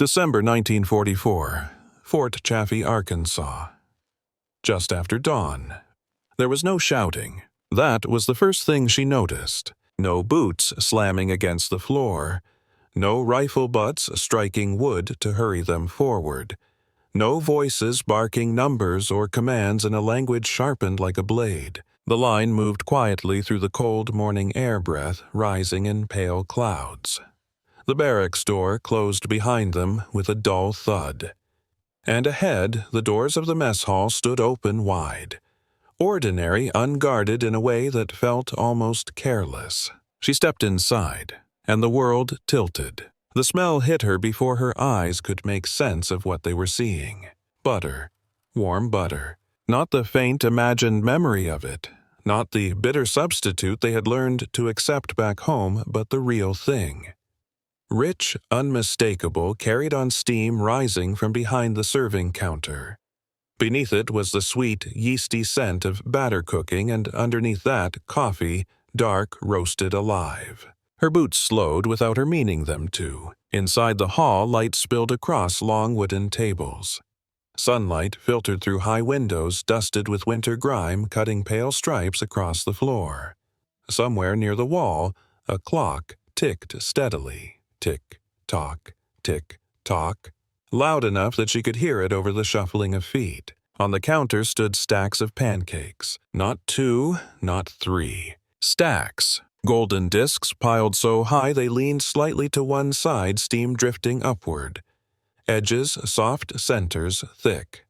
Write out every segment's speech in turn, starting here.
December 1944, Fort Chaffee, Arkansas. Just after dawn. There was no shouting. That was the first thing she noticed. No boots slamming against the floor. No rifle butts striking wood to hurry them forward. No voices barking numbers or commands in a language sharpened like a blade. The line moved quietly through the cold morning air breath rising in pale clouds. The barracks door closed behind them with a dull thud. And ahead, the doors of the mess hall stood open wide. Ordinary, unguarded in a way that felt almost careless. She stepped inside, and the world tilted. The smell hit her before her eyes could make sense of what they were seeing. Butter. Warm butter. Not the faint imagined memory of it. Not the bitter substitute they had learned to accept back home, but the real thing. Rich, unmistakable, carried on steam rising from behind the serving counter. Beneath it was the sweet, yeasty scent of batter cooking, and underneath that, coffee, dark, roasted alive. Her boots slowed without her meaning them to. Inside the hall, light spilled across long wooden tables. Sunlight filtered through high windows dusted with winter grime, cutting pale stripes across the floor. Somewhere near the wall, a clock ticked steadily. Tick-tock, tick-tock, loud enough that she could hear it over the shuffling of feet. On the counter stood stacks of pancakes. Not 2, not 3. Stacks. Golden discs piled so high they leaned slightly to one side, steam drifting upward. Edges soft, centers thick.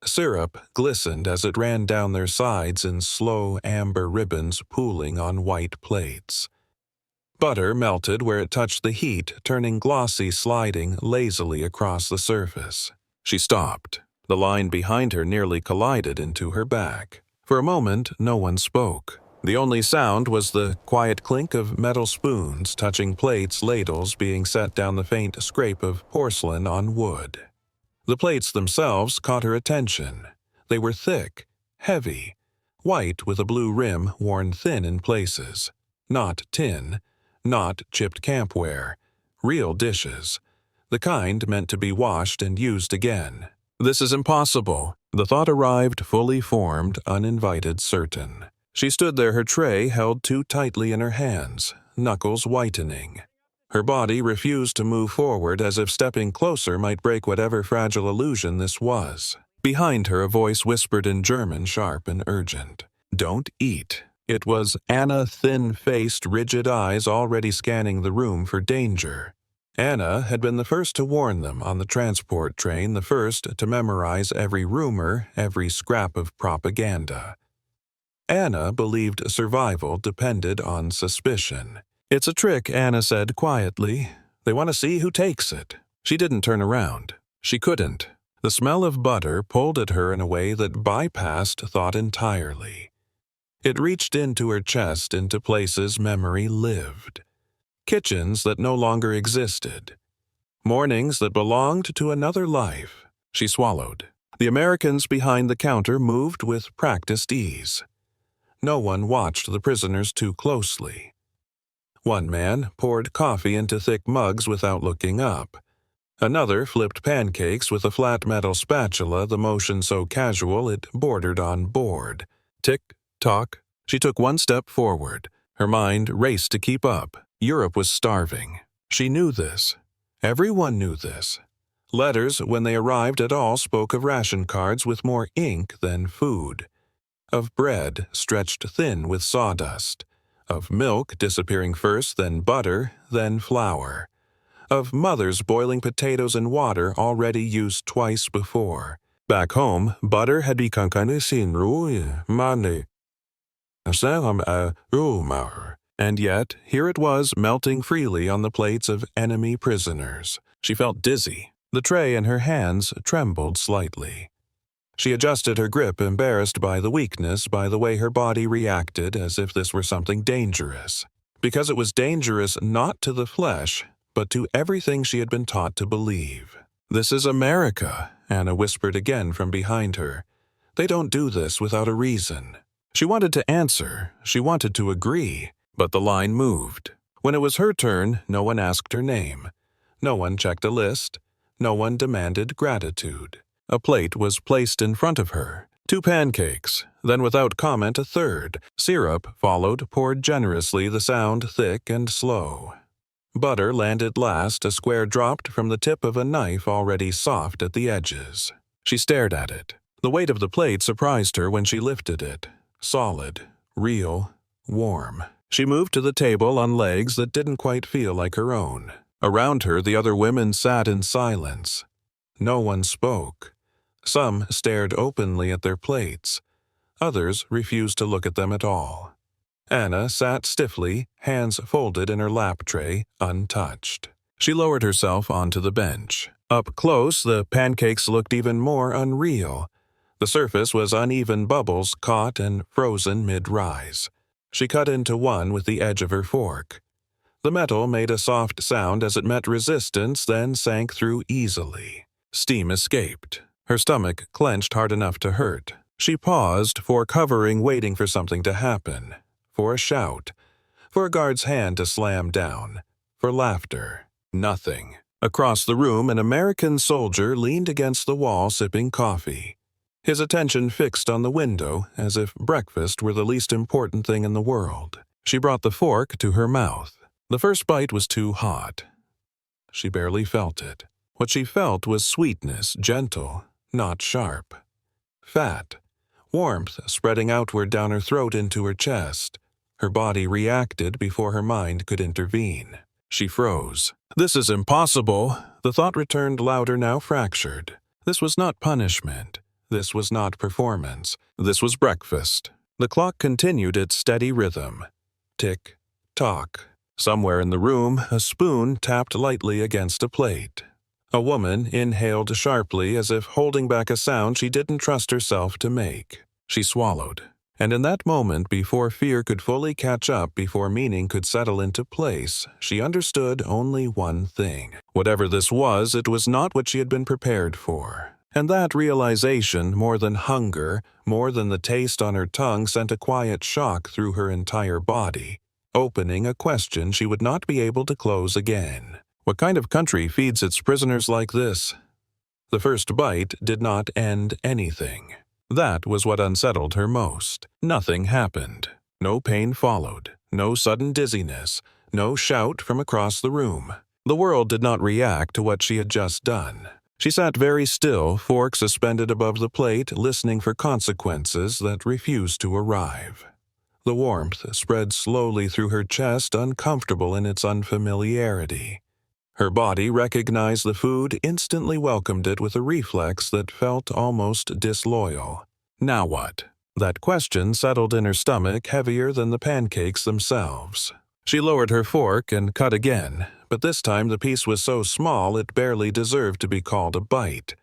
Syrup glistened as it ran down their sides in slow amber ribbons pooling on white plates. Butter melted where it touched the heat, turning glossy, sliding lazily across the surface. She stopped. The line behind her nearly collided into her back. For a moment, no one spoke. The only sound was the quiet clink of metal spoons touching plates, ladles being set down, the faint scrape of porcelain on wood. The plates themselves caught her attention. They were thick, heavy, white with a blue rim worn thin in places. Not tin. Not chipped campware, real dishes, the kind meant to be washed and used again. This is impossible. The thought arrived fully formed, uninvited, certain. She stood there, her tray held too tightly in her hands, knuckles whitening. Her body refused to move forward, as if stepping closer might break whatever fragile illusion this was. Behind her, a voice whispered in German, sharp and urgent. "Don't eat." It was Anna, thin-faced, rigid eyes already scanning the room for danger. Anna had been the first to warn them on the transport train, the first to memorize every rumor, every scrap of propaganda. Anna believed survival depended on suspicion. "It's a trick," Anna said quietly. "They want to see who takes it." She didn't turn around. She couldn't. The smell of butter pulled at her in a way that bypassed thought entirely. It reached into her chest, into places memory lived. Kitchens that no longer existed. Mornings that belonged to another life. She swallowed. The Americans behind the counter moved with practiced ease. No one watched the prisoners too closely. One man poured coffee into thick mugs without looking up. Another flipped pancakes with a flat metal spatula, the motion so casual it bordered on bored. Tick-tock. She took one step forward. Her mind raced to keep up. Europe was starving. She knew this. Everyone knew this. Letters, when they arrived at all, spoke of ration cards with more ink than food. Of bread stretched thin with sawdust. Of milk disappearing first, then butter, then flour. Of mothers boiling potatoes in water already used twice before. Back home, butter had become and yet, here it was melting freely on the plates of enemy prisoners. She felt dizzy. The tray in her hands trembled slightly. She adjusted her grip, embarrassed by the weakness, by the way her body reacted, as if this were something dangerous. Because it was dangerous not to the flesh, but to everything she had been taught to believe. "This is America," Anna whispered again from behind her. "They don't do this without a reason." She wanted to answer, she wanted to agree, but the line moved. When it was her turn, no one asked her name. No one checked a list. No one demanded gratitude. A plate was placed in front of her. 2 pancakes, then without comment a third. Syrup followed, poured generously, the sound thick and slow. Butter landed last, a square dropped from the tip of a knife already soft at the edges. She stared at it. The weight of the plate surprised her when she lifted it. Solid, real, warm. She moved to the table on legs that didn't quite feel like her own. Around her, the other women sat in silence. No one spoke. Some stared openly at their plates. Others refused to look at them at all. Anna sat stiffly, hands folded in her lap tray, untouched. She lowered herself onto the bench. Up close, the pancakes looked even more unreal. The surface was uneven bubbles caught and frozen mid-rise. She cut into one with the edge of her fork. The metal made a soft sound as it met resistance, then sank through easily. Steam escaped. Her stomach clenched hard enough to hurt. She paused, for covering, waiting for something to happen. For a shout. For a guard's hand to slam down. For laughter. Nothing. Across the room, an American soldier leaned against the wall sipping coffee. His attention fixed on the window, as if breakfast were the least important thing in the world. She brought the fork to her mouth. The first bite was too hot. She barely felt it. What she felt was sweetness, gentle, not sharp. Fat. Warmth spreading outward down her throat into her chest. Her body reacted before her mind could intervene. She froze. This is impossible. The thought returned louder, now fractured. This was not punishment. This was not performance. This was breakfast. The clock continued its steady rhythm. Tick, tock. Somewhere in the room, a spoon tapped lightly against a plate. A woman inhaled sharply, as if holding back a sound she didn't trust herself to make. She swallowed. And in that moment, before fear could fully catch up, before meaning could settle into place, she understood only one thing. Whatever this was, it was not what she had been prepared for. And that realization, more than hunger, more than the taste on her tongue, sent a quiet shock through her entire body, opening a question she would not be able to close again. What kind of country feeds its prisoners like this? The first bite did not end anything. That was what unsettled her most. Nothing happened. No pain followed. No sudden dizziness. No shout from across the room. The world did not react to what she had just done. She sat very still, fork suspended above the plate, listening for consequences that refused to arrive. The warmth spread slowly through her chest, uncomfortable in its unfamiliarity. Her body recognized the food, instantly welcomed it with a reflex that felt almost disloyal. Now what? That question settled in her stomach, heavier than the pancakes themselves. She lowered her fork and cut again, but this time the piece was so small it barely deserved to be called a bite.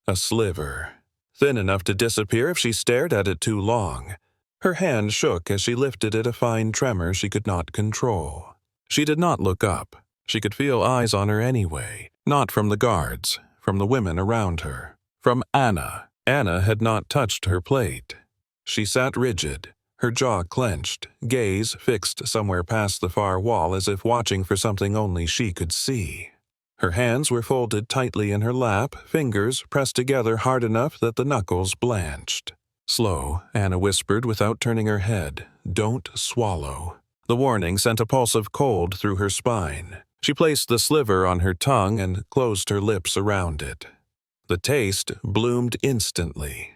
A sliver. Thin enough to disappear if she stared at it too long. Her hand shook as she lifted it, a fine tremor she could not control. She did not look up. She could feel eyes on her anyway, not from the guards, from the women around her, from Anna. Anna had not touched her plate. She sat rigid, her jaw clenched, gaze fixed somewhere past the far wall as if watching for something only she could see. Her hands were folded tightly in her lap, fingers pressed together hard enough that the knuckles blanched. Slow, Anna whispered without turning her head, "Don't swallow." The warning sent a pulse of cold through her spine. She placed the sliver on her tongue and closed her lips around it. The taste bloomed instantly.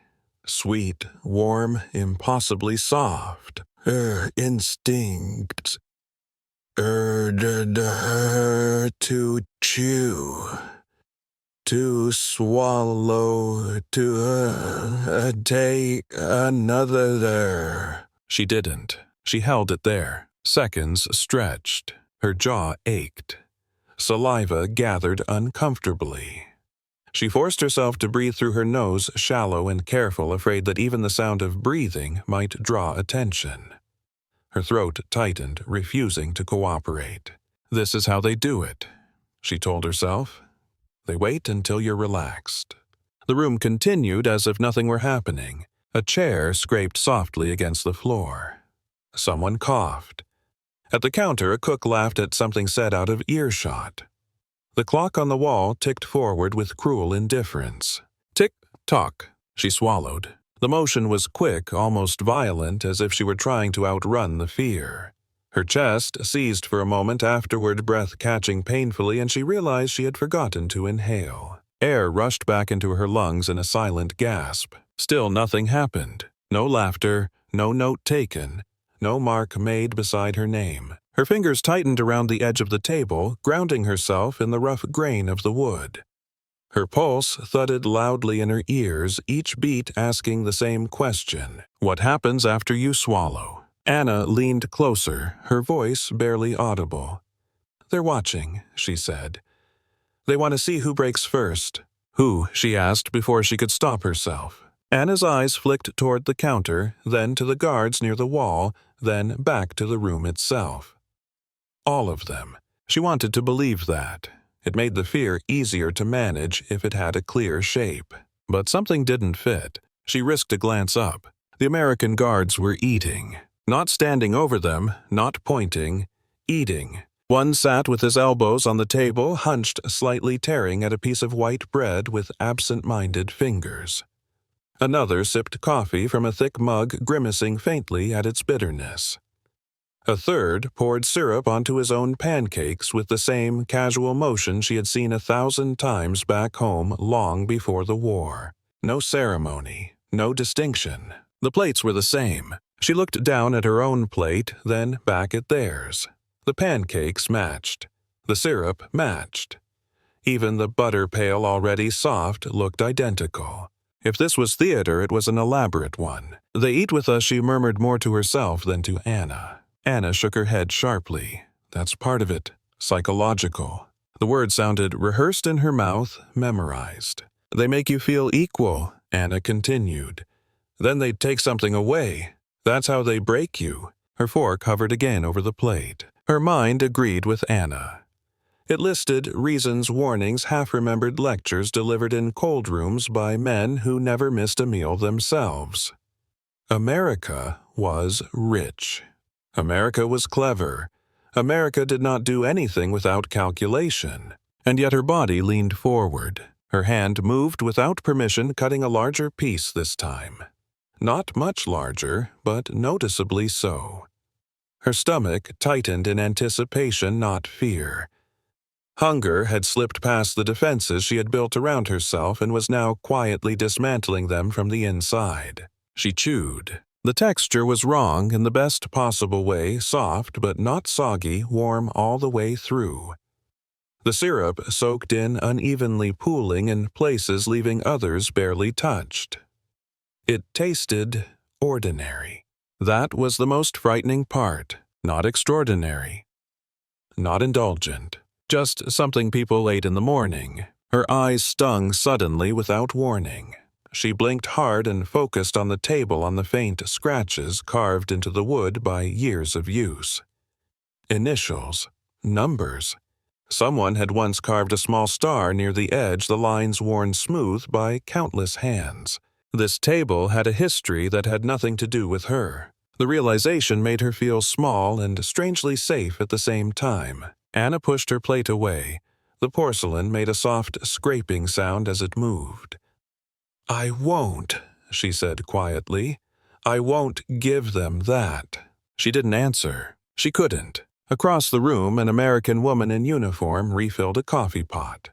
Sweet, warm, impossibly soft. Her instincts urged her to chew, to swallow, to take another. She didn't. She held it there. Seconds stretched. Her jaw ached. Saliva gathered uncomfortably. She forced herself to breathe through her nose, shallow and careful, afraid that even the sound of breathing might draw attention. Her throat tightened, refusing to cooperate. "This is how they do it," she told herself. "They wait until you're relaxed." The room continued as if nothing were happening. A chair scraped softly against the floor. Someone coughed. At the counter, a cook laughed at something said out of earshot. The clock on the wall ticked forward with cruel indifference. Tick-tock, she swallowed. The motion was quick, almost violent, as if she were trying to outrun the fear. Her chest seized for a moment afterward, breath catching painfully, and she realized she had forgotten to inhale. Air rushed back into her lungs in a silent gasp. Still nothing happened. No laughter, no note taken, no mark made beside her name. Her fingers tightened around the edge of the table, grounding herself in the rough grain of the wood. Her pulse thudded loudly in her ears, each beat asking the same question. What happens after you swallow? Anna leaned closer, her voice barely audible. They're watching, she said. They want to see who breaks first. Who? She asked before she could stop herself. Anna's eyes flicked toward the counter, then to the guards near the wall, then back to the room itself. All of them. She wanted to believe that. It made the fear easier to manage if it had a clear shape. But something didn't fit. She risked a glance up. The American guards were eating. Not standing over them, not pointing, eating. One sat with his elbows on the table, hunched, slightly tearing at a piece of white bread with absent-minded fingers. Another sipped coffee from a thick mug, grimacing faintly at its bitterness. A third poured syrup onto his own pancakes with the same casual motion she had seen 1,000 times back home long before the war. No ceremony, no distinction. The plates were the same. She looked down at her own plate, then back at theirs. The pancakes matched. The syrup matched. Even the butter pail, already soft, looked identical. If this was theater, it was an elaborate one. They eat with us, she murmured more to herself than to Anna. Anna shook her head sharply. That's part of it. Psychological. The word sounded rehearsed in her mouth, memorized. They make you feel equal, Anna continued. Then they'd take something away. That's how they break you. Her fork hovered again over the plate. Her mind agreed with Anna. It listed reasons, warnings, half-remembered lectures delivered in cold rooms by men who never missed a meal themselves. America was rich. America was clever. America did not do anything without calculation. And yet her body leaned forward. Her hand moved without permission, cutting a larger piece this time. Not much larger, but noticeably so. Her stomach tightened in anticipation, not fear. Hunger had slipped past the defenses she had built around herself and was now quietly dismantling them from the inside. She chewed. The texture was wrong in the best possible way, soft but not soggy, warm all the way through. The syrup soaked in, unevenly pooling in places, leaving others barely touched. It tasted ordinary. That was the most frightening part, not extraordinary. Not indulgent. Just something people ate in the morning. Her eyes stung suddenly without warning. She blinked hard and focused on the table on the faint scratches carved into the wood by years of use. Initials. Numbers. Someone had once carved a small star near the edge, the lines worn smooth by countless hands. This table had a history that had nothing to do with her. The realization made her feel small and strangely safe at the same time. Anna pushed her plate away. The porcelain made a soft scraping sound as it moved. I won't, she said quietly. I won't give them that. She didn't answer. She couldn't. Across the room, an American woman in uniform refilled a coffee pot.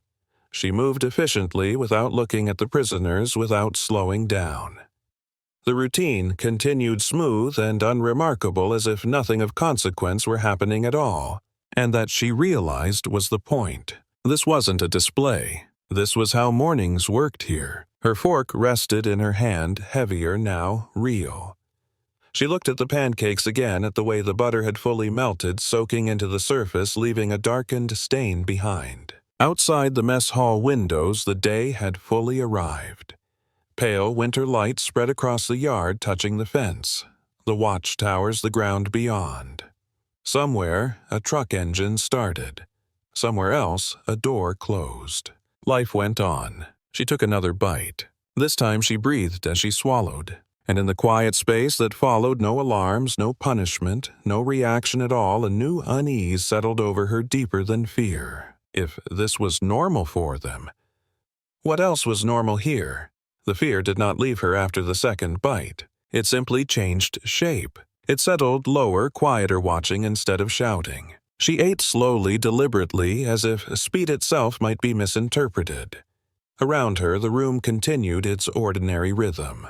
She moved efficiently without looking at the prisoners, without slowing down. The routine continued smooth and unremarkable, as if nothing of consequence were happening at all, and that she realized was the point. This wasn't a display. This was how mornings worked here. Her fork rested in her hand, heavier now, real. She looked at the pancakes again, at the way the butter had fully melted, soaking into the surface, leaving a darkened stain behind. Outside the mess hall windows, the day had fully arrived. Pale winter light spread across the yard, touching the fence, the watchtowers, the ground beyond. Somewhere, a truck engine started. Somewhere else, a door closed. Life went on. She took another bite. This time she breathed as she swallowed. And in the quiet space that followed, no alarms, no punishment, no reaction at all, a new unease settled over her deeper than fear. if this was normal for them. What else was normal here? The fear did not leave her after the second bite. It simply changed shape. It settled lower, quieter watching instead of shouting. She ate slowly, deliberately, as if speed itself might be misinterpreted. Around her, the room continued its ordinary rhythm.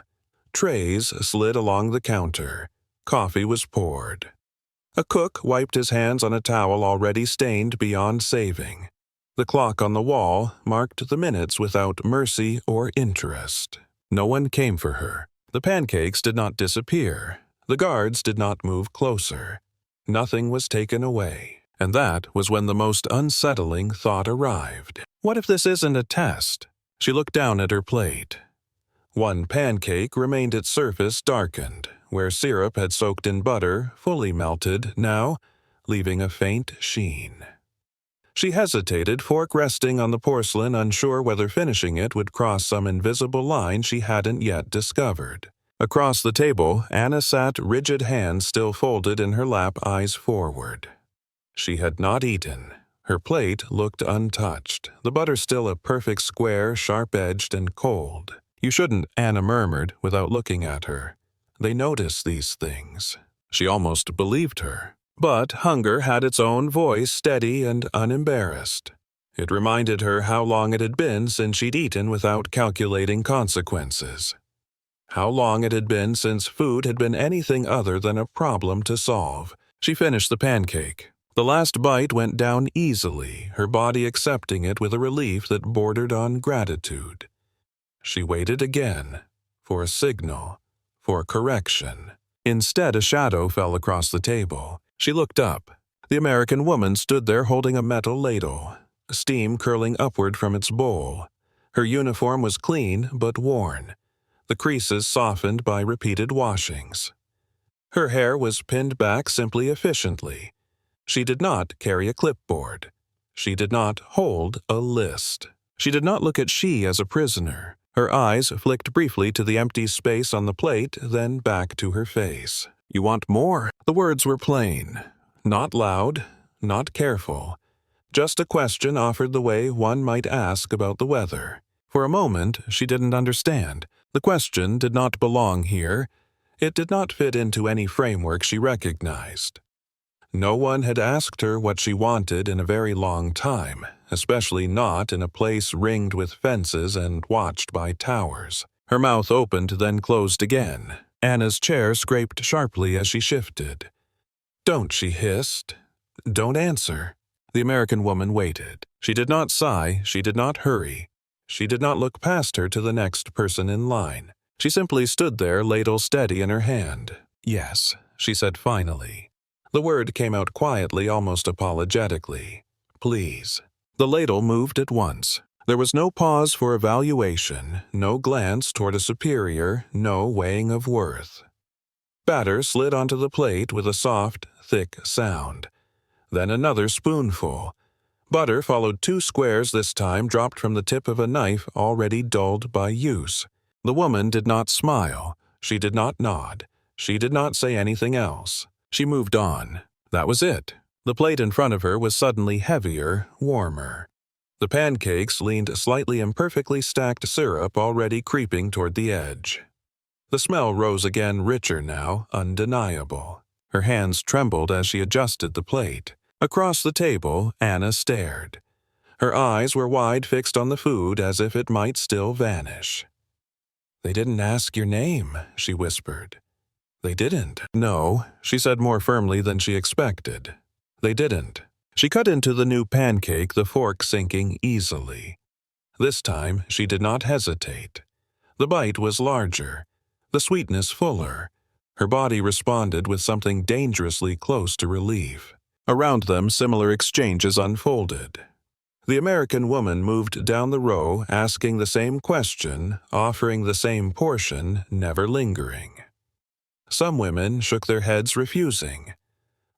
Trays slid along the counter. Coffee was poured. A cook wiped his hands on a towel already stained beyond saving. The clock on the wall marked the minutes without mercy or interest. No one came for her. The pancakes did not disappear. The guards did not move closer. Nothing was taken away. And that was when the most unsettling thought arrived. What if this isn't a test? She looked down at her plate. One pancake remained its surface darkened, where syrup had soaked in butter, fully melted now, leaving a faint sheen. She hesitated, fork resting on the porcelain, unsure whether finishing it would cross some invisible line she hadn't yet discovered. Across the table, Anna sat, rigid hands still folded in her lap, eyes forward. She had not eaten. Her plate looked untouched, the butter still a perfect square, sharp-edged and cold. "You shouldn't," Anna murmured without looking at her. They notice these things. She almost believed her. But hunger had its own voice, steady and unembarrassed. It reminded her how long it had been since she'd eaten without calculating consequences. How long it had been since food had been anything other than a problem to solve. She finished the pancake. The last bite went down easily, her body accepting it with a relief that bordered on gratitude. She waited again, for a signal, for correction. Instead, a shadow fell across the table. She looked up. The American woman stood there holding a metal ladle, steam curling upward from its bowl. Her uniform was clean but worn, the creases softened by repeated washings. Her hair was pinned back simply efficiently. She did not carry a clipboard. She did not hold a list. She did not look at she as a prisoner. Her eyes flicked briefly to the empty space on the plate, then back to her face. "You want more?" The words were plain. Not loud, not careful. Just a question offered the way one might ask about the weather. For a moment, she didn't understand. The question did not belong here. It did not fit into any framework she recognized. No one had asked her what she wanted in a very long time, especially not in a place ringed with fences and watched by towers. Her mouth opened, then closed again. Anna's chair scraped sharply as she shifted. "Don't," she hissed. "Don't answer." The American woman waited. She did not sigh, she did not hurry. She did not look past her to the next person in line. She simply stood there, ladle steady in her hand. "Yes," she said finally. The word came out quietly, almost apologetically. "Please." The ladle moved at once. There was no pause for evaluation, no glance toward a superior, no weighing of worth. Batter slid onto the plate with a soft, thick sound. Then another spoonful. Butter followed 2 squares this time, dropped from the tip of a knife already dulled by use. The woman did not smile. She did not nod. She did not say anything else. She moved on. That was it. The plate in front of her was suddenly heavier, warmer. The pancakes leaned slightly imperfectly stacked syrup already creeping toward the edge. The smell rose again, richer now, undeniable. Her hands trembled as she adjusted the plate. Across the table, Anna stared. Her eyes were wide, fixed on the food as if it might still vanish. "They didn't ask your name," she whispered. "They didn't." "No," she said more firmly than she expected. "They didn't." She cut into the new pancake, the fork sinking easily. This time, she did not hesitate. The bite was larger, the sweetness fuller. Her body responded with something dangerously close to relief. Around them, similar exchanges unfolded. The American woman moved down the row, asking the same question, offering the same portion, never lingering. Some women shook their heads, refusing.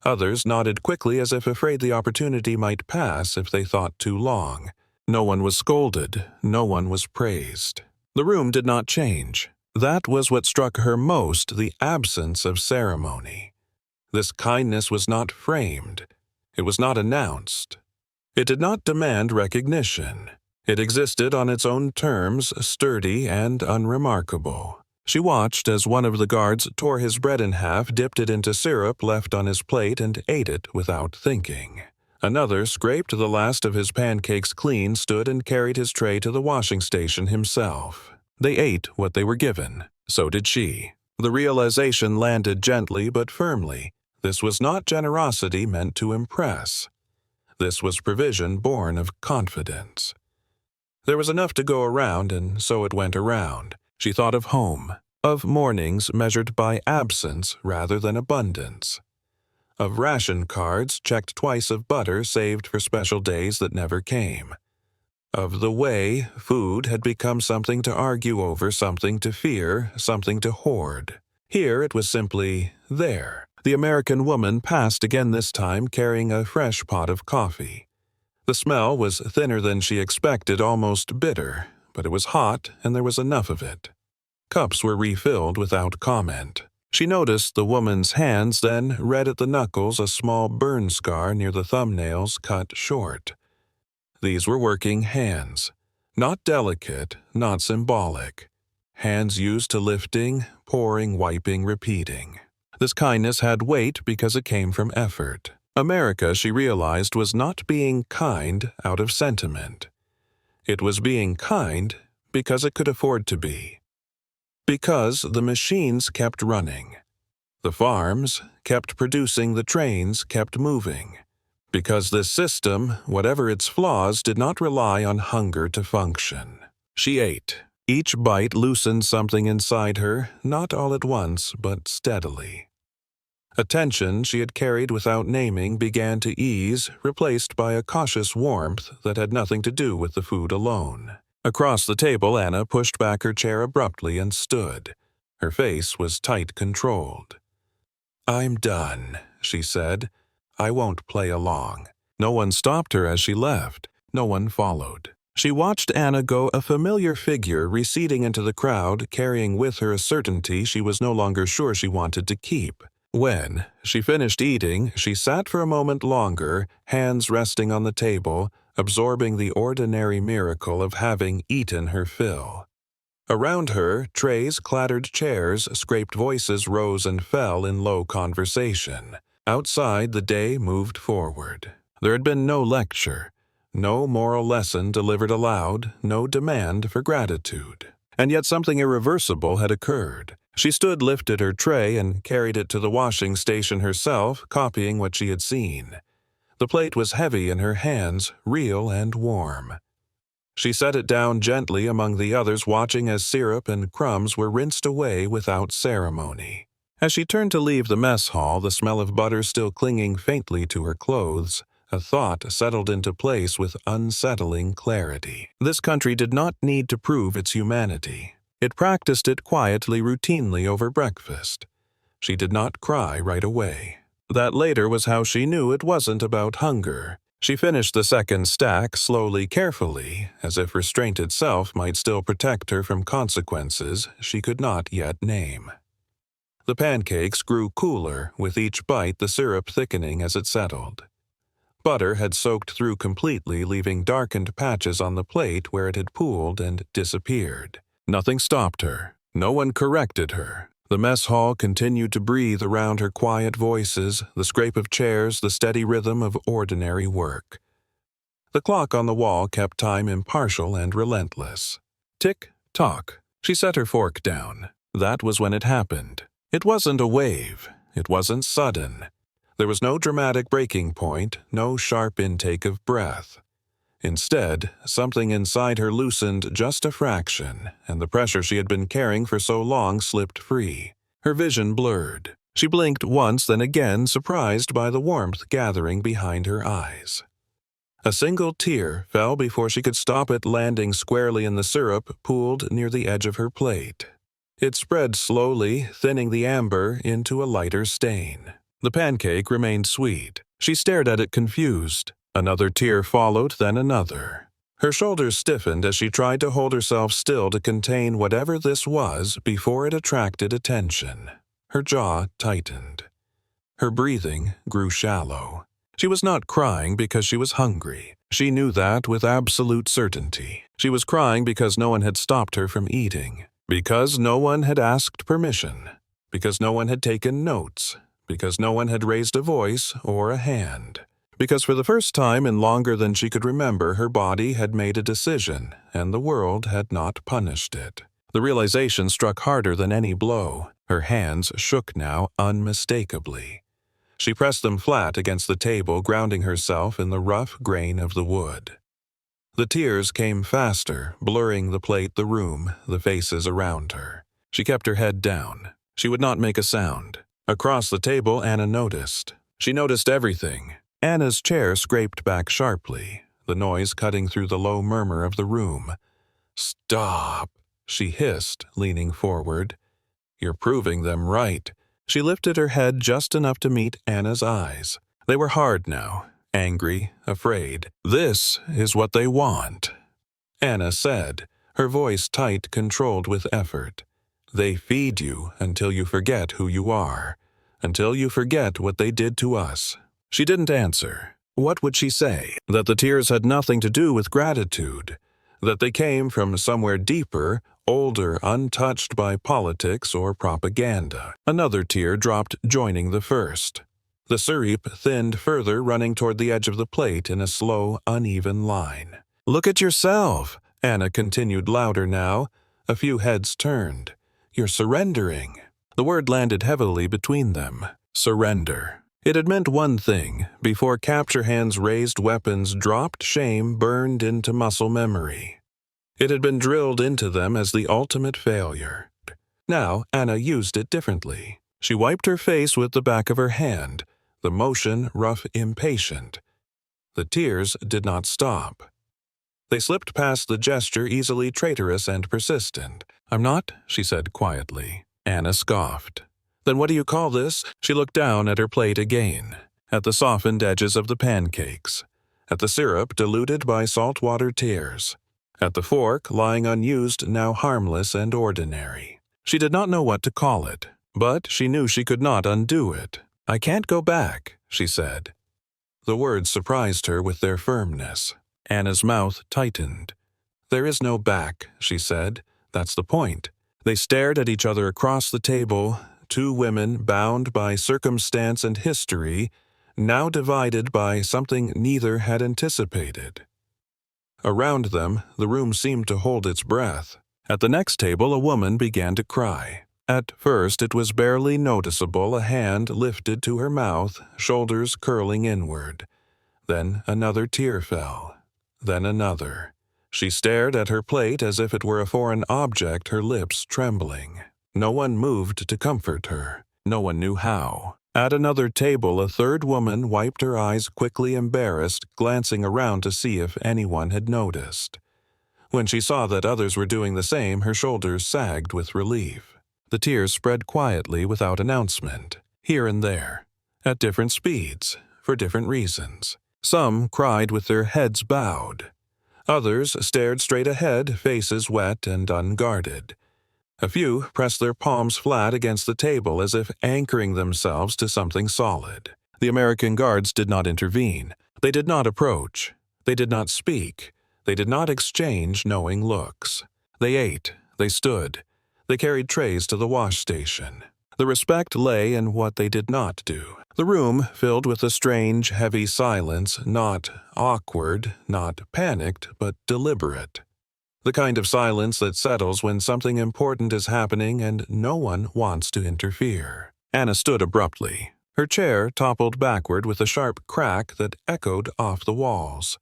Others nodded quickly as if afraid the opportunity might pass if they thought too long. No one was scolded, no one was praised. The room did not change. That was what struck her most, the absence of ceremony. This kindness was not framed. It was not announced. It did not demand recognition. It existed on its own terms, sturdy and unremarkable. She watched as one of the guards tore his bread in half, dipped it into syrup left on his plate, and ate it without thinking. Another scraped the last of his pancakes clean, stood and carried his tray to the washing station himself. They ate what they were given. So did she. The realization landed gently but firmly. This was not generosity meant to impress. This was provision born of confidence. There was enough to go around, and so it went around. She thought of home, of mornings measured by absence rather than abundance, of ration cards checked twice, of butter saved for special days that never came, of the way food had become something to argue over, something to fear, something to hoard. Here it was simply there. The American woman passed again, this time carrying a fresh pot of coffee. The smell was thinner than she expected, almost bitter, but it was hot and there was enough of it. Cups were refilled without comment. She noticed the woman's hands, then read at the knuckles a small burn scar near the thumbnails cut short. These were working hands. Not delicate, not symbolic. Hands used to lifting, pouring, wiping, repeating. This kindness had weight because it came from effort. America, she realized, was not being kind out of sentiment. It was being kind because it could afford to be. Because the machines kept running. The farms kept producing, the trains kept moving. Because this system, whatever its flaws, did not rely on hunger to function. She ate. Each bite loosened something inside her, not all at once, but steadily. A tension she had carried without naming began to ease, replaced by a cautious warmth that had nothing to do with the food alone. Across the table, Anna pushed back her chair abruptly and stood. Her face was tight controlled. "I'm done," she said. "I won't play along." No one stopped her as she left. No one followed. She watched Anna go, a familiar figure receding into the crowd, carrying with her a certainty she was no longer sure she wanted to keep. When she finished eating, she sat for a moment longer, hands resting on the table, absorbing the ordinary miracle of having eaten her fill. Around her, trays clattered, chairs scraped, voices rose and fell in low conversation. Outside, the day moved forward. There had been no lecture, no moral lesson delivered aloud, no demand for gratitude. And yet something irreversible had occurred. She stood, lifted her tray, and carried it to the washing station herself, copying what she had seen. The plate was heavy in her hands, real and warm. She set it down gently among the others, watching as syrup and crumbs were rinsed away without ceremony. As she turned to leave the mess hall, the smell of butter still clinging faintly to her clothes, a thought settled into place with unsettling clarity. This country did not need to prove its humanity. It practiced it quietly, routinely over breakfast. She did not cry right away. That later was how she knew it wasn't about hunger. She finished the second stack slowly, carefully, as if restraint itself might still protect her from consequences she could not yet name. The pancakes grew cooler, with each bite the syrup thickening as it settled. Butter had soaked through completely, leaving darkened patches on the plate where it had pooled and disappeared. Nothing stopped her. No one corrected her. The mess hall continued to breathe around her, quiet voices, the scrape of chairs, the steady rhythm of ordinary work. The clock on the wall kept time impartial and relentless. Tick-tock. She set her fork down. That was when it happened. It wasn't a wave. It wasn't sudden. There was no dramatic breaking point, no sharp intake of breath. Instead, something inside her loosened just a fraction, and the pressure she had been carrying for so long slipped free. Her vision blurred. She blinked once, then again, surprised by the warmth gathering behind her eyes. A single tear fell before she could stop it, landing squarely in the syrup pooled near the edge of her plate. It spread slowly, thinning the amber into a lighter stain. The pancake remained sweet. She stared at it confused. Another tear followed, then another. Her shoulders stiffened as she tried to hold herself still to contain whatever this was before it attracted attention. Her jaw tightened. Her breathing grew shallow. She was not crying because she was hungry. She knew that with absolute certainty. She was crying because no one had stopped her from eating, because no one had asked permission, because no one had taken notes, because no one had raised a voice or a hand. Because for the first time in longer than she could remember, her body had made a decision, and the world had not punished it. The realization struck harder than any blow. Her hands shook now unmistakably. She pressed them flat against the table, grounding herself in the rough grain of the wood. The tears came faster, blurring the plate, the room, the faces around her. She kept her head down. She would not make a sound. Across the table, Anna noticed. She noticed everything. Anna's chair scraped back sharply, the noise cutting through the low murmur of the room. "Stop," she hissed, leaning forward. "You're proving them right." She lifted her head just enough to meet Anna's eyes. They were hard now, angry, afraid. "This is what they want," Anna said, her voice tight, controlled with effort. "They feed you until you forget who you are, until you forget what they did to us." She didn't answer. What would she say? That the tears had nothing to do with gratitude, that they came from somewhere deeper, older, untouched by politics or propaganda. Another tear dropped, joining the first. The syrup thinned further, running toward the edge of the plate in a slow, uneven line. "Look at yourself," Anna continued louder now. A few heads turned. "You're surrendering." The word landed heavily between them. Surrender. It had meant one thing. Before capture hands raised weapons dropped, shame burned into muscle memory. It had been drilled into them as the ultimate failure. Now Anna used it differently. She wiped her face with the back of her hand, the motion rough, impatient. The tears did not stop. They slipped past the gesture, easily traitorous and persistent. "I'm not," she said quietly. Anna scoffed. "Then what do you call this?" She looked down at her plate again, at the softened edges of the pancakes, at the syrup diluted by saltwater tears, at the fork lying unused, now harmless and ordinary. She did not know what to call it, but she knew she could not undo it. "I can't go back," she said. The words surprised her with their firmness. Anna's mouth tightened. "There is no back," she said. "That's the point." They stared at each other across the table, two women bound by circumstance and history, now divided by something neither had anticipated. Around them, the room seemed to hold its breath. At the next table, a woman began to cry. At first, it was barely noticeable, a hand lifted to her mouth, shoulders curling inward. Then another tear fell. Then another. She stared at her plate as if it were a foreign object, her lips trembling. No one moved to comfort her. No one knew how. At another table, a third woman wiped her eyes, quickly, embarrassed, glancing around to see if anyone had noticed. When she saw that others were doing the same, her shoulders sagged with relief. The tears spread quietly without announcement, here and there, at different speeds, for different reasons. Some cried with their heads bowed. Others stared straight ahead, faces wet and unguarded. A few pressed their palms flat against the table as if anchoring themselves to something solid. The American guards did not intervene. They did not approach. They did not speak. They did not exchange knowing looks. They ate. They stood. They carried trays to the wash station. The respect lay in what they did not do. The room filled with a strange, heavy silence, not awkward, not panicked, but deliberate. The kind of silence that settles when something important is happening and no one wants to interfere. Anna stood abruptly. Her chair toppled backward with a sharp crack that echoed off the walls.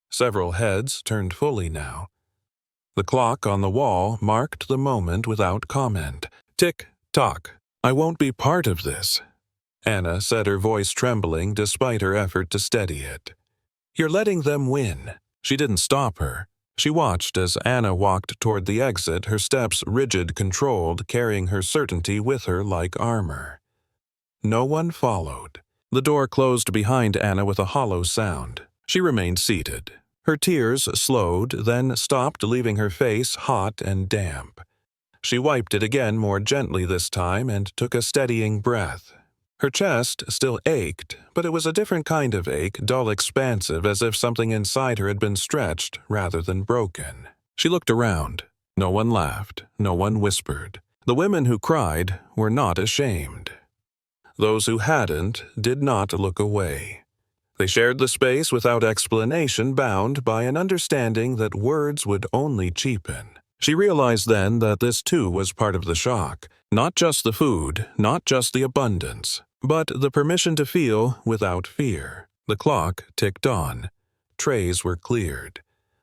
Several heads turned fully now. The clock on the wall marked the moment without comment. Tick-tock. "I won't be part of this," Anna said, her voice trembling despite her effort to steady it. "You're letting them win." She didn't stop her. She watched as Anna walked toward the exit, her steps rigid, controlled, carrying her certainty with her like armor. No one followed. The door closed behind Anna with a hollow sound. She remained seated. Her tears slowed, then stopped, leaving her face hot and damp. She wiped it again, more gently this time, and took a steadying breath. Her chest still ached, but it was a different kind of ache, dull, expansive, as if something inside her had been stretched rather than broken. She looked around. No one laughed. No one whispered. The women who cried were not ashamed. Those who hadn't did not look away. They shared the space without explanation, bound by an understanding that words would only cheapen. She realized then that this too was part of the shock. Not just the food, not just the abundance, but the permission to feel without fear. The clock ticked on. Trays were cleared.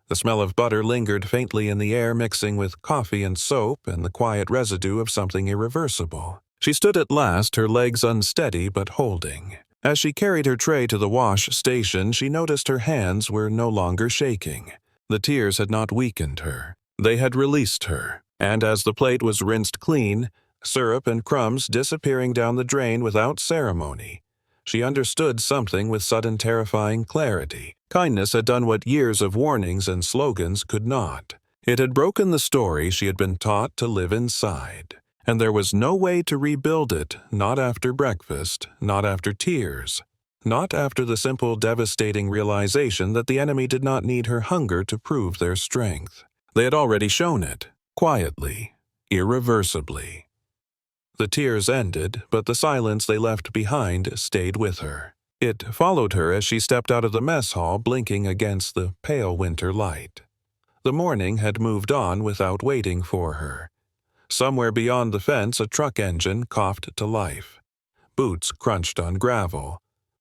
The smell of butter lingered faintly in the air, mixing with coffee and soap and the quiet residue of something irreversible. She stood at last, her legs unsteady but holding. As she carried her tray to the wash station, she noticed her hands were no longer shaking. The tears had not weakened her. They had released her. And as the plate was rinsed clean, syrup and crumbs disappearing down the drain without ceremony, she understood something with sudden terrifying clarity. Kindness had done what years of warnings and slogans could not. It had broken the story she had been taught to live inside. And there was no way to rebuild it, not after breakfast, not after tears, not after the simple, devastating realization that the enemy did not need her hunger to prove their strength. They had already shown it, quietly, irreversibly. The tears ended, but the silence they left behind stayed with her. It followed her as she stepped out of the mess hall, blinking against the pale winter light. The morning had moved on without waiting for her. Somewhere beyond the fence, a truck engine coughed to life. Boots crunched on gravel.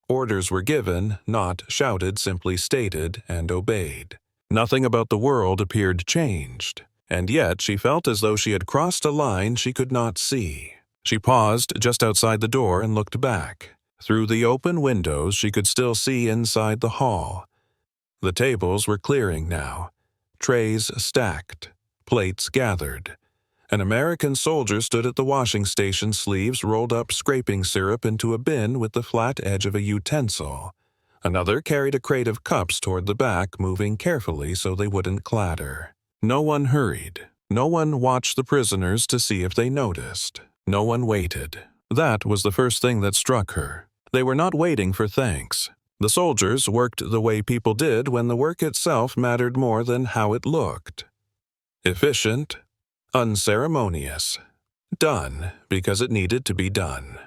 Orders were given, not shouted, simply stated and obeyed. Nothing about the world appeared changed, and yet she felt as though she had crossed a line she could not see. She paused just outside the door and looked back. Through the open windows she could still see inside the hall. The tables were clearing now. Trays stacked. Plates gathered. An American soldier stood at the washing station, sleeves rolled up, scraping syrup into a bin with the flat edge of a utensil. Another carried a crate of cups toward the back, moving carefully so they wouldn't clatter. No one hurried. No one watched the prisoners to see if they noticed. No one waited. That was the first thing that struck her. They were not waiting for thanks. The soldiers worked the way people did when the work itself mattered more than how it looked. Efficient, unceremonious. Done because it needed to be done.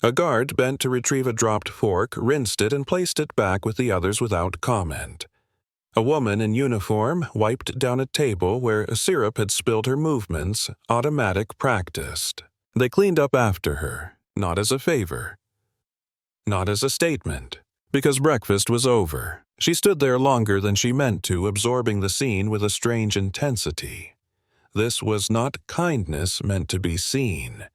A guard bent to retrieve a dropped fork, rinsed it, and placed it back with the others without comment. A woman in uniform wiped down a table where syrup had spilled her movements, automatic practiced. They cleaned up after her, not as a favor, not as a statement, because breakfast was over. She stood there longer than she meant to, absorbing the scene with a strange intensity. This was not kindness meant to be seen.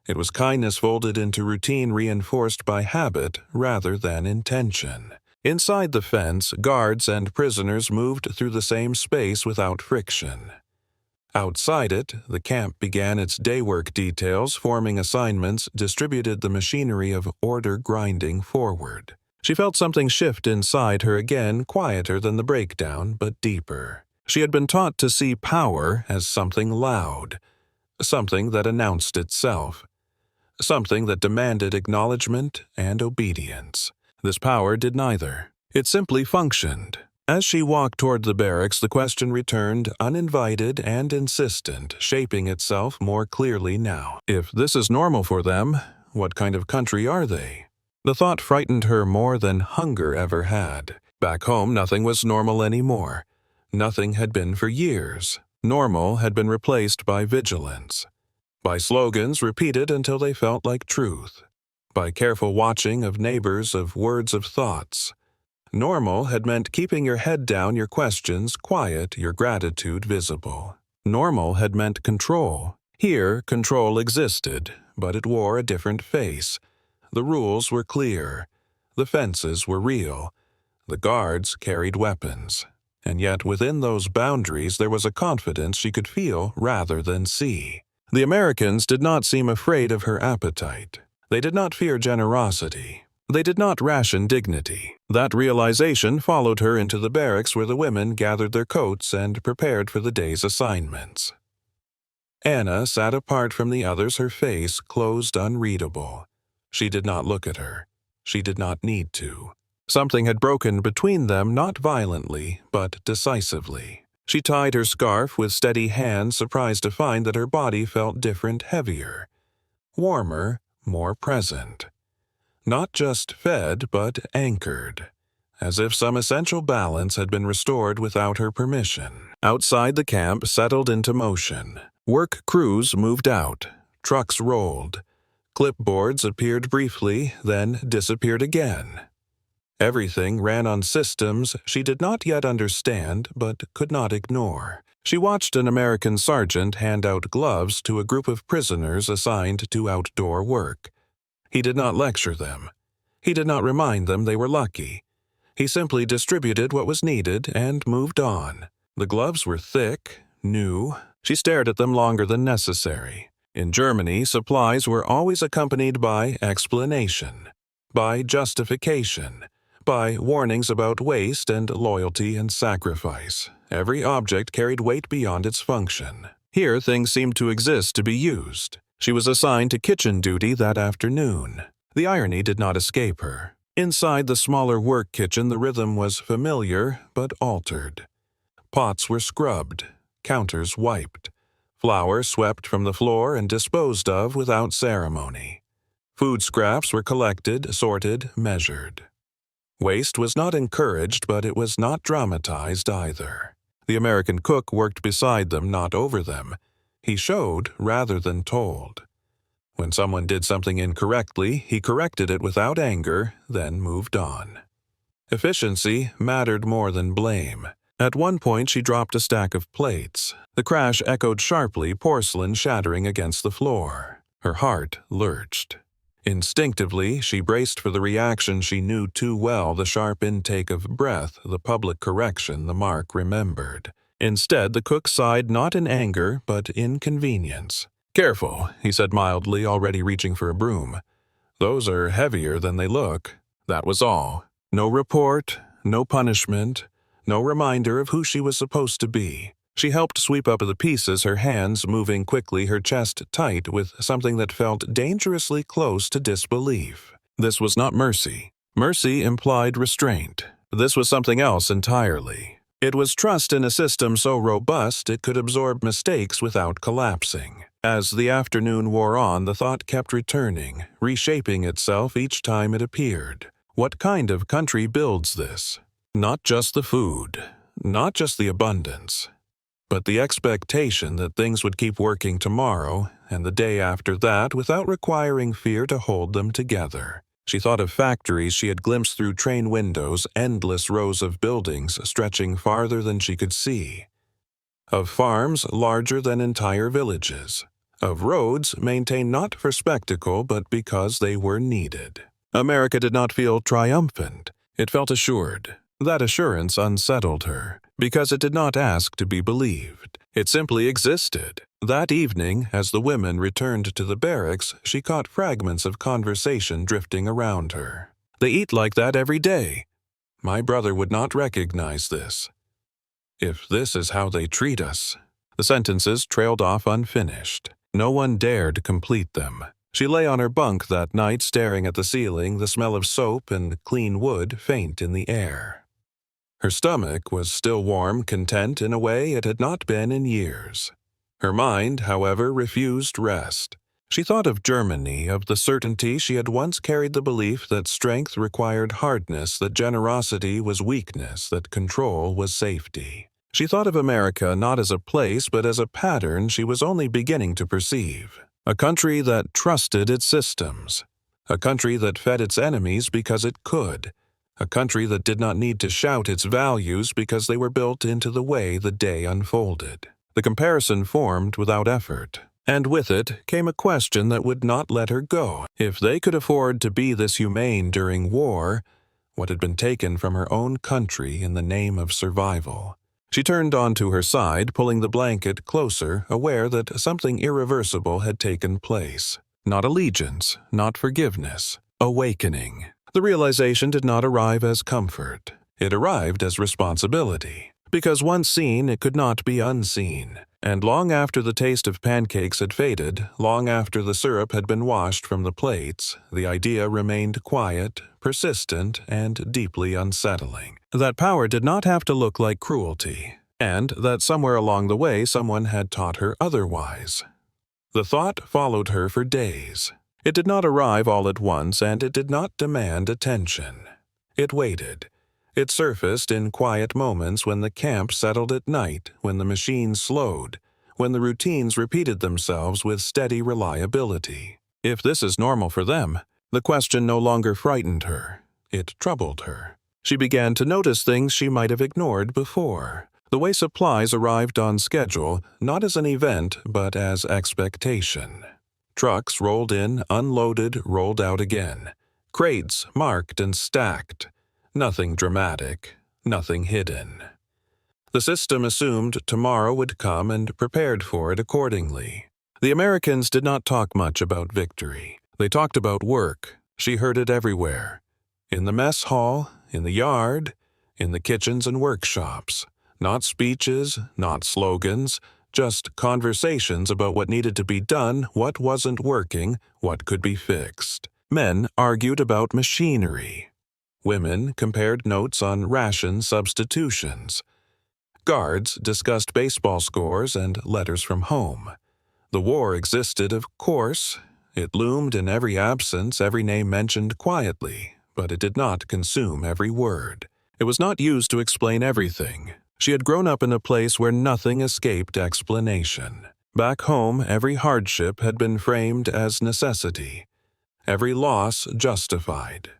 It was kindness folded into routine, reinforced by habit rather than intention. Inside the fence, guards and prisoners moved through the same space without friction. Outside it, the camp began its day work details, forming assignments, distributed the machinery of order grinding forward. She felt something shift inside her again, quieter than the breakdown, but deeper. She had been taught to see power as something loud, something that announced itself, something that demanded acknowledgement and obedience. This power did neither. It simply functioned. As she walked toward the barracks, the question returned, uninvited and insistent, shaping itself more clearly now. If this is normal for them, what kind of country are they? The thought frightened her more than hunger ever had. Back home, nothing was normal anymore. Nothing had been for years. Normal had been replaced by vigilance, by slogans repeated until they felt like truth, by careful watching of neighbors, of words, of thoughts. Normal had meant keeping your head down, your questions quiet, your gratitude visible. Normal had meant control. Here, control existed, but it wore a different face. The rules were clear. The fences were real. The guards carried weapons. And yet within those boundaries there was a confidence she could feel rather than see. The Americans did not seem afraid of her appetite. They did not fear generosity. They did not ration dignity. That realization followed her into the barracks where the women gathered their coats and prepared for the day's assignments. Anna sat apart from the others, her face closed, unreadable. She did not look at her. She did not need to. Something had broken between them, not violently, but decisively. She tied her scarf with steady hands, surprised to find that her body felt different, heavier, warmer, more present. Not just fed, but anchored, as if some essential balance had been restored without her permission. Outside, the camp settled into motion. Work crews moved out. Trucks rolled. Clipboards appeared briefly, then disappeared again. Everything ran on systems she did not yet understand but could not ignore. She watched an American sergeant hand out gloves to a group of prisoners assigned to outdoor work. He did not lecture them. He did not remind them they were lucky. He simply distributed what was needed and moved on. The gloves were thick, new. She stared at them longer than necessary. In Germany, supplies were always accompanied by explanation, by justification, by warnings about waste and loyalty and sacrifice. Every object carried weight beyond its function. Here, things seemed to exist to be used. She was assigned to kitchen duty that afternoon. The irony did not escape her. Inside the smaller work kitchen, the rhythm was familiar but altered. Pots were scrubbed, counters wiped, flour swept from the floor and disposed of without ceremony. Food scraps were collected, sorted, measured. Waste was not encouraged, but it was not dramatized either. The American cook worked beside them, not over them. He showed rather than told. When someone did something incorrectly, he corrected it without anger, then moved on. Efficiency mattered more than blame. At one point, she dropped a stack of plates. The crash echoed sharply, porcelain shattering against the floor. Her heart lurched. Instinctively, she braced for the reaction she knew too well, the sharp intake of breath, the public correction the mark remembered. Instead, the cook sighed not in anger, but inconvenience. "Careful," he said mildly, already reaching for a broom. "Those are heavier than they look." That was all. No report, no punishment, no reminder of who she was supposed to be. She helped sweep up the pieces, her hands moving quickly, her chest tight with something that felt dangerously close to disbelief. This was not mercy. Mercy implied restraint. This was something else entirely. It was trust in a system so robust it could absorb mistakes without collapsing. As the afternoon wore on, the thought kept returning, reshaping itself each time it appeared. What kind of country builds this? Not just the food, not just the abundance, but the expectation that things would keep working tomorrow and the day after that without requiring fear to hold them together. She thought of factories she had glimpsed through train windows, endless rows of buildings stretching farther than she could see. Of farms larger than entire villages. Of roads maintained not for spectacle but because they were needed. America did not feel triumphant. It felt assured. That assurance unsettled her, because it did not ask to be believed. It simply existed. That evening, as the women returned to the barracks, she caught fragments of conversation drifting around her. "They eat like that every day. My brother would not recognize this. If this is how they treat us." The sentences trailed off unfinished. No one dared complete them. She lay on her bunk that night, staring at the ceiling, the smell of soap and clean wood faint in the air. Her stomach was still warm, content in a way it had not been in years. Her mind, however, refused rest. She thought of Germany, of the certainty she had once carried, the belief that strength required hardness, that generosity was weakness, that control was safety. She thought of America not as a place but as a pattern she was only beginning to perceive. A country that trusted its systems. A country that fed its enemies because it could. A country that did not need to shout its values because they were built into the way the day unfolded. The comparison formed without effort. And with it came a question that would not let her go. If they could afford to be this humane during war, what had been taken from her own country in the name of survival? She turned onto her side, pulling the blanket closer, aware that something irreversible had taken place. Not allegiance, not forgiveness. Awakening. The realization did not arrive as comfort. It arrived as responsibility. Because once seen, it could not be unseen. And long after the taste of pancakes had faded, long after the syrup had been washed from the plates, the idea remained quiet, persistent, and deeply unsettling. That power did not have to look like cruelty, and that somewhere along the way someone had taught her otherwise. The thought followed her for days. It did not arrive all at once, and it did not demand attention. It waited. It surfaced in quiet moments when the camp settled at night, when the machines slowed, when the routines repeated themselves with steady reliability. If this is normal for them, the question no longer frightened her. It troubled her. She began to notice things she might have ignored before. The way supplies arrived on schedule, not as an event, but as expectation. Trucks rolled in, unloaded, rolled out again. Crates marked and stacked. Nothing dramatic, nothing hidden. The system assumed tomorrow would come and prepared for it accordingly. The Americans did not talk much about victory. They talked about work. She heard it everywhere. In the mess hall, in the yard, in the kitchens and workshops. Not speeches, not slogans, just conversations about what needed to be done, what wasn't working, what could be fixed. Men argued about machinery. Women compared notes on ration substitutions. Guards discussed baseball scores and letters from home. The war existed, of course. It loomed in every absence, every name mentioned quietly, but it did not consume every word. It was not used to explain everything. She had grown up in a place where nothing escaped explanation. Back home, every hardship had been framed as necessity. Every loss justified.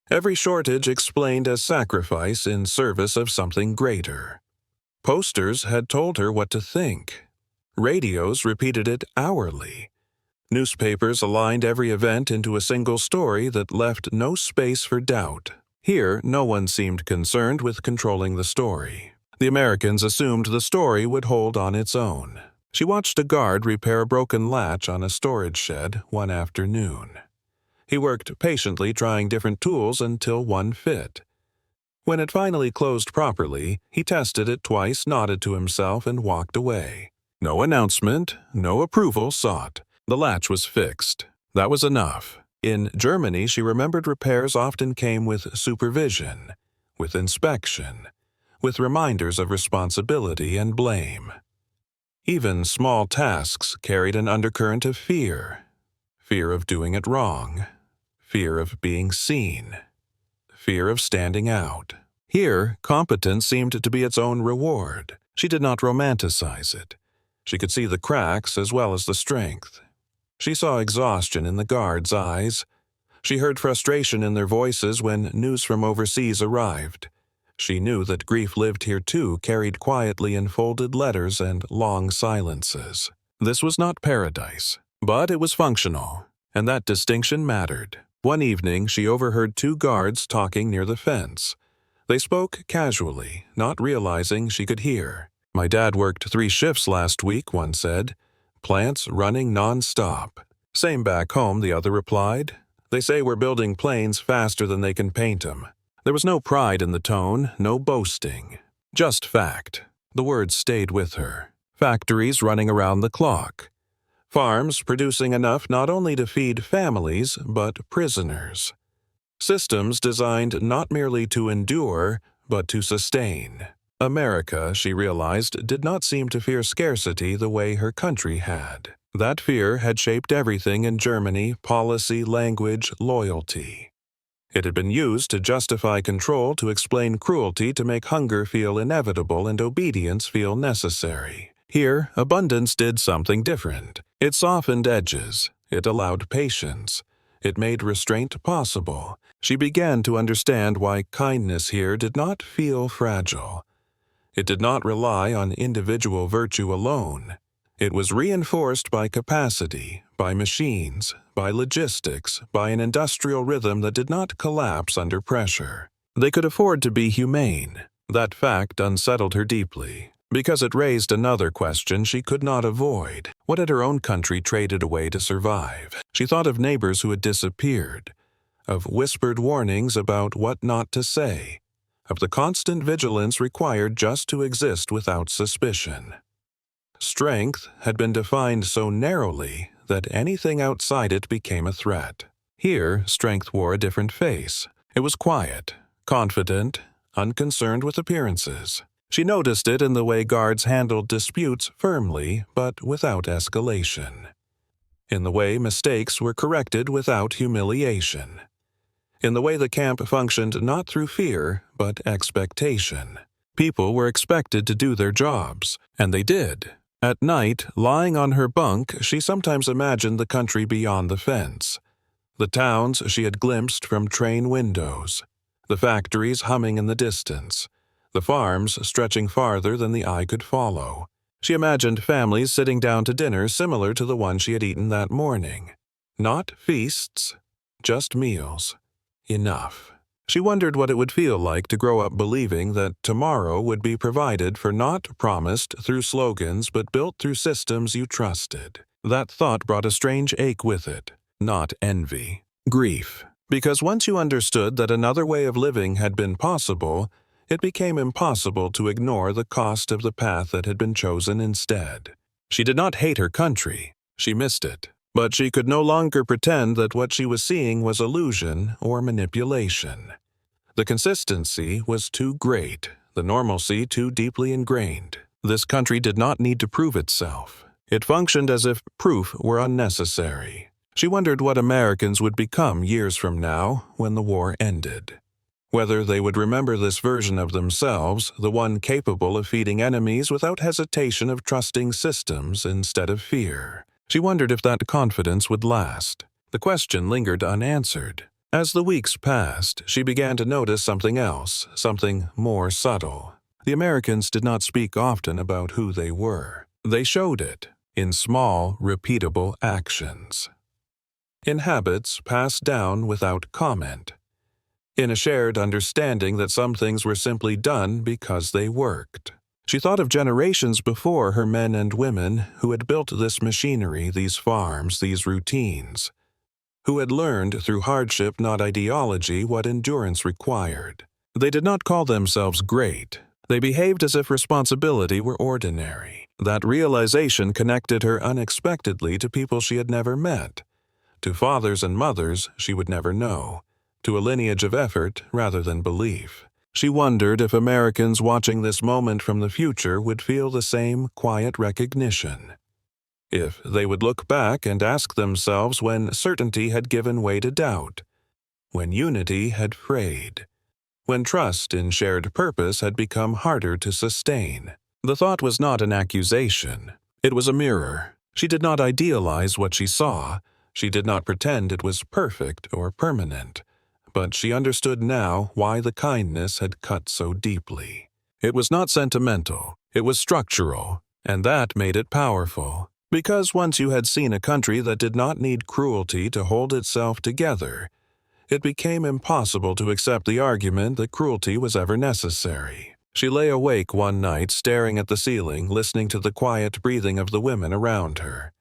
Every shortage explained as sacrifice in service of something greater. Posters had told her what to think. Radios repeated it hourly. Newspapers aligned every event into a single story that left no space for doubt. Here, no one seemed concerned with controlling the story. The Americans assumed the story would hold on its own. She watched a guard repair a broken latch on a storage shed one afternoon. He worked patiently trying different tools until one fit. When it finally closed properly, he tested it twice, nodded to himself, and walked away. No announcement, no approval sought. The latch was fixed. That was enough. In Germany, she remembered repairs often came with supervision, with inspection, with reminders of responsibility and blame. Even small tasks carried an undercurrent of fear. Fear of doing it wrong. Fear of being seen. Fear of standing out. Here, competence seemed to be its own reward. She did not romanticize it. She could see the cracks as well as the strength. She saw exhaustion in the guards' eyes. She heard frustration in their voices when news from overseas arrived. She knew that grief lived here too, carried quietly in folded letters and long silences. This was not paradise, but it was functional, and that distinction mattered. One evening, she overheard two guards talking near the fence. They spoke casually, not realizing she could hear. "My dad worked 3 shifts last week," one said. "Plants running non-stop." "Same back home," the other replied. "They say we're building planes faster than they can paint 'em." There was no pride in the tone, no boasting. Just fact. The words stayed with her. Factories running around the clock. Farms producing enough not only to feed families, but prisoners. Systems designed not merely to endure, but to sustain. America, she realized, did not seem to fear scarcity the way her country had. That fear had shaped everything in Germany: policy, language, loyalty. It had been used to justify control, to explain cruelty, to make hunger feel inevitable and obedience feel necessary. Here, abundance did something different. It softened edges. It allowed patience. It made restraint possible. She began to understand why kindness here did not feel fragile. It did not rely on individual virtue alone. It was reinforced by capacity, by machines, by logistics, by an industrial rhythm that did not collapse under pressure. They could afford to be humane. That fact unsettled her deeply, because it raised another question she could not avoid. What had her own country traded away to survive? She thought of neighbors who had disappeared, of whispered warnings about what not to say, of the constant vigilance required just to exist without suspicion. Strength had been defined so narrowly that anything outside it became a threat. Here, strength wore a different face. It was quiet, confident, unconcerned with appearances. She noticed it in the way guards handled disputes firmly but without escalation, in the way mistakes were corrected without humiliation, in the way the camp functioned not through fear but expectation. People were expected to do their jobs, and they did. At night, lying on her bunk, she sometimes imagined the country beyond the fence, the towns she had glimpsed from train windows, the factories humming in the distance, the farms stretching farther than the eye could follow. She imagined families sitting down to dinner similar to the one she had eaten that morning. Not feasts, just meals. Enough. She wondered what it would feel like to grow up believing that tomorrow would be provided for, not promised through slogans but built through systems you trusted. That thought brought a strange ache with it, not envy. Grief. Because once you understood that another way of living had been possible, it became impossible to ignore the cost of the path that had been chosen instead. She did not hate her country. She missed it. But she could no longer pretend that what she was seeing was illusion or manipulation. The consistency was too great, the normalcy too deeply ingrained. This country did not need to prove itself. It functioned as if proof were unnecessary. She wondered what Americans would become years from now when the war ended. Whether they would remember this version of themselves, the one capable of feeding enemies without hesitation, of trusting systems instead of fear. She wondered if that confidence would last. The question lingered unanswered. As the weeks passed, she began to notice something else, something more subtle. The Americans did not speak often about who they were. They showed it in small, repeatable actions, in habits passed down without comment, in a shared understanding that some things were simply done because they worked. She thought of generations before her, men and women who had built this machinery, these farms, these routines, who had learned through hardship, not ideology, what endurance required. They did not call themselves great. They behaved as if responsibility were ordinary. That realization connected her unexpectedly to people she had never met, to fathers and mothers she would never know, to a lineage of effort rather than belief. She wondered if Americans watching this moment from the future would feel the same quiet recognition. If they would look back and ask themselves when certainty had given way to doubt, when unity had frayed, when trust in shared purpose had become harder to sustain. The thought was not an accusation. It was a mirror. She did not idealize what she saw. She did not pretend it was perfect or permanent. But she understood now why the kindness had cut so deeply. It was not sentimental, it was structural, and that made it powerful. Because once you had seen a country that did not need cruelty to hold itself together, it became impossible to accept the argument that cruelty was ever necessary. She lay awake one night, staring at the ceiling, listening to the quiet breathing of the women around her.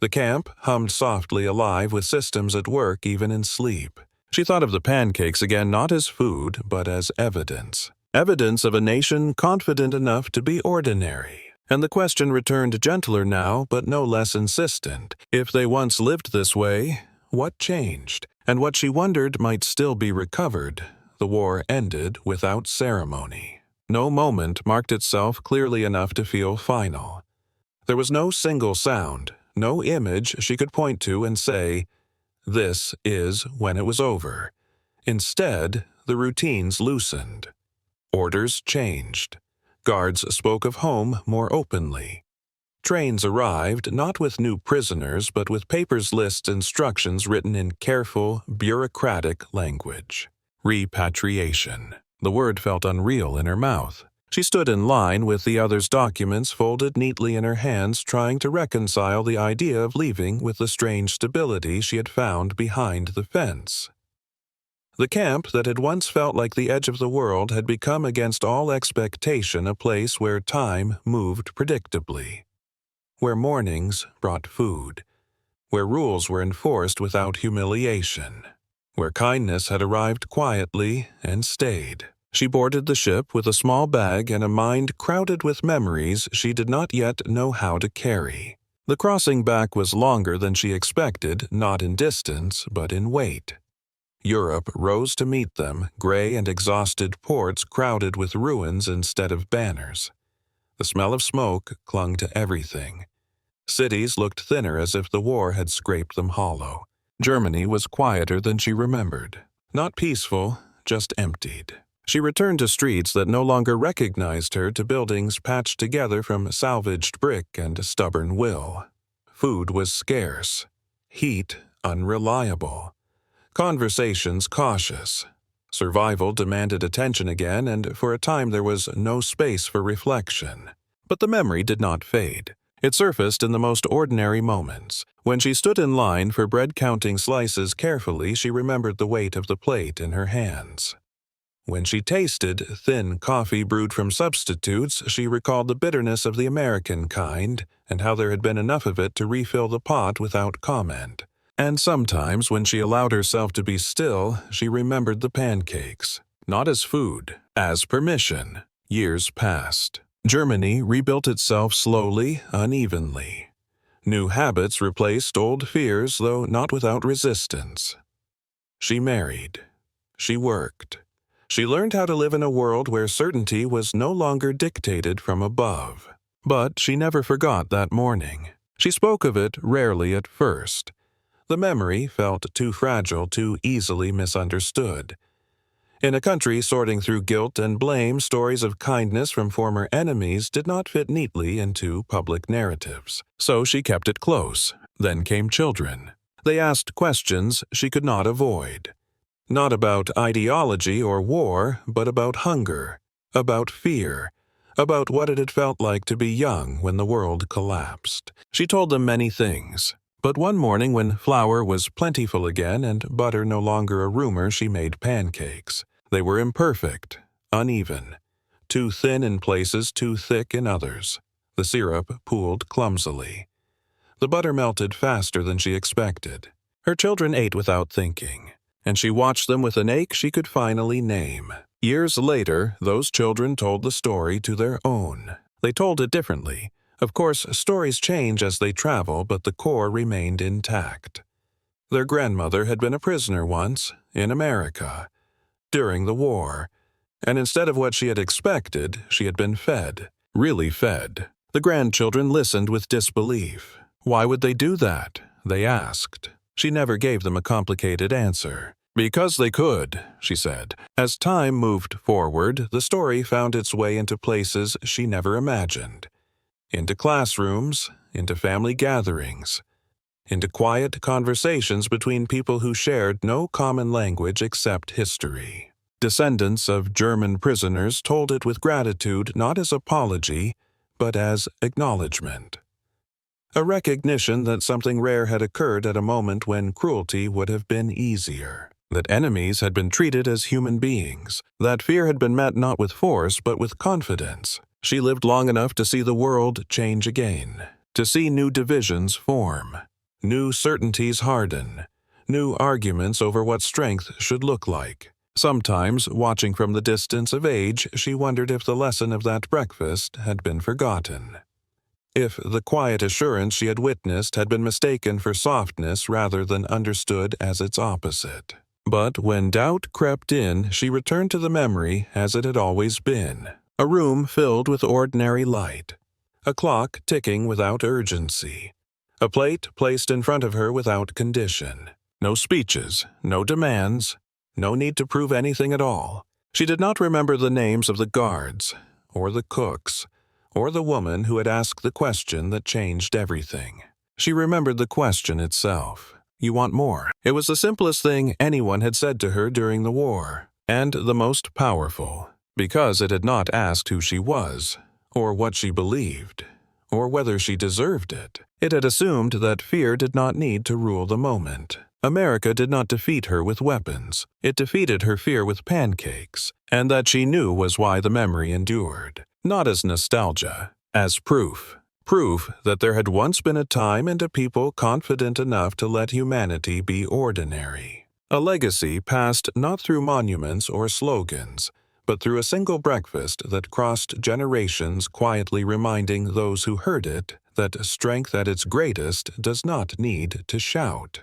The camp hummed softly, alive with systems at work even in sleep. She thought of the pancakes again, not as food, but as evidence. Evidence of a nation confident enough to be ordinary. And the question returned, gentler now, but no less insistent. If they once lived this way, what changed? And what she wondered might still be recovered. The war ended without ceremony. No moment marked itself clearly enough to feel final. There was no single sound, no image she could point to and say, "This is when it was over." Instead, the routines loosened. Orders changed. Guards spoke of home more openly. Trains arrived not with new prisoners but with papers, lists, instructions written in careful, bureaucratic language. Repatriation. The word felt unreal in her mouth. She stood in line with the others' documents folded neatly in her hands, trying to reconcile the idea of leaving with the strange stability she had found behind the fence. The camp that had once felt like the edge of the world had become, against all expectation, a place where time moved predictably, where mornings brought food, where rules were enforced without humiliation, where kindness had arrived quietly and stayed. She boarded the ship with a small bag and a mind crowded with memories she did not yet know how to carry. The crossing back was longer than she expected, not in distance, but in weight. Europe rose to meet them, gray and exhausted ports crowded with ruins instead of banners. The smell of smoke clung to everything. Cities looked thinner as if the war had scraped them hollow. Germany was quieter than she remembered. Not peaceful, just emptied. She returned to streets that no longer recognized her, to buildings patched together from salvaged brick and stubborn will. Food was scarce. Heat unreliable. Conversations cautious. Survival demanded attention again, and for a time there was no space for reflection. But the memory did not fade. It surfaced in the most ordinary moments. When she stood in line for bread, counting slices carefully, she remembered the weight of the plate in her hands. When she tasted thin coffee brewed from substitutes, she recalled the bitterness of the American kind and how there had been enough of it to refill the pot without comment. And sometimes, when she allowed herself to be still, she remembered the pancakes, not as food, as permission. Years passed. Germany rebuilt itself slowly, unevenly. New habits replaced old fears, though not without resistance. She married. She worked. She learned how to live in a world where certainty was no longer dictated from above. But she never forgot that morning. She spoke of it rarely at first. The memory felt too fragile, too easily misunderstood. In a country sorting through guilt and blame, stories of kindness from former enemies did not fit neatly into public narratives. So she kept it close. Then came children. They asked questions she could not avoid. Not about ideology or war, but about hunger, about fear, about what it had felt like to be young when the world collapsed. She told them many things. But one morning, when flour was plentiful again and butter no longer a rumor, she made pancakes. They were imperfect, uneven, too thin in places, too thick in others. The syrup pooled clumsily. The butter melted faster than she expected. Her children ate without thinking, and she watched them with an ache she could finally name. Years later, those children told the story to their own. They told it differently. Of course, stories change as they travel, but the core remained intact. Their grandmother had been a prisoner once, in America, during the war, and instead of what she had expected, she had been fed, really fed. The grandchildren listened with disbelief. Why would they do that? They asked. She never gave them a complicated answer. Because they could, she said. As time moved forward, the story found its way into places she never imagined. Into classrooms, into family gatherings, into quiet conversations between people who shared no common language except history. Descendants of German prisoners told it with gratitude, not as apology, but as acknowledgement. A recognition that something rare had occurred at a moment when cruelty would have been easier. That enemies had been treated as human beings. That fear had been met not with force, but with confidence. She lived long enough to see the world change again, to see new divisions form, new certainties harden, new arguments over what strength should look like. Sometimes, watching from the distance of age, she wondered if the lesson of that breakfast had been forgotten. If the quiet assurance she had witnessed had been mistaken for softness rather than understood as its opposite. But when doubt crept in, she returned to the memory as it had always been. A room filled with ordinary light. A clock ticking without urgency. A plate placed in front of her without condition. No speeches, no demands, no need to prove anything at all. She did not remember the names of the guards, or the cooks, or the woman who had asked the question that changed everything. She remembered the question itself. You want more? It was the simplest thing anyone had said to her during the war, and the most powerful, because it had not asked who she was, or what she believed, or whether she deserved it. It had assumed that fear did not need to rule the moment. America did not defeat her with weapons. It defeated her fear with pancakes, and that she knew was why the memory endured. Not as nostalgia, as proof. Proof that there had once been a time and a people confident enough to let humanity be ordinary. A legacy passed not through monuments or slogans, but through a single breakfast that crossed generations, quietly reminding those who heard it that strength at its greatest does not need to shout.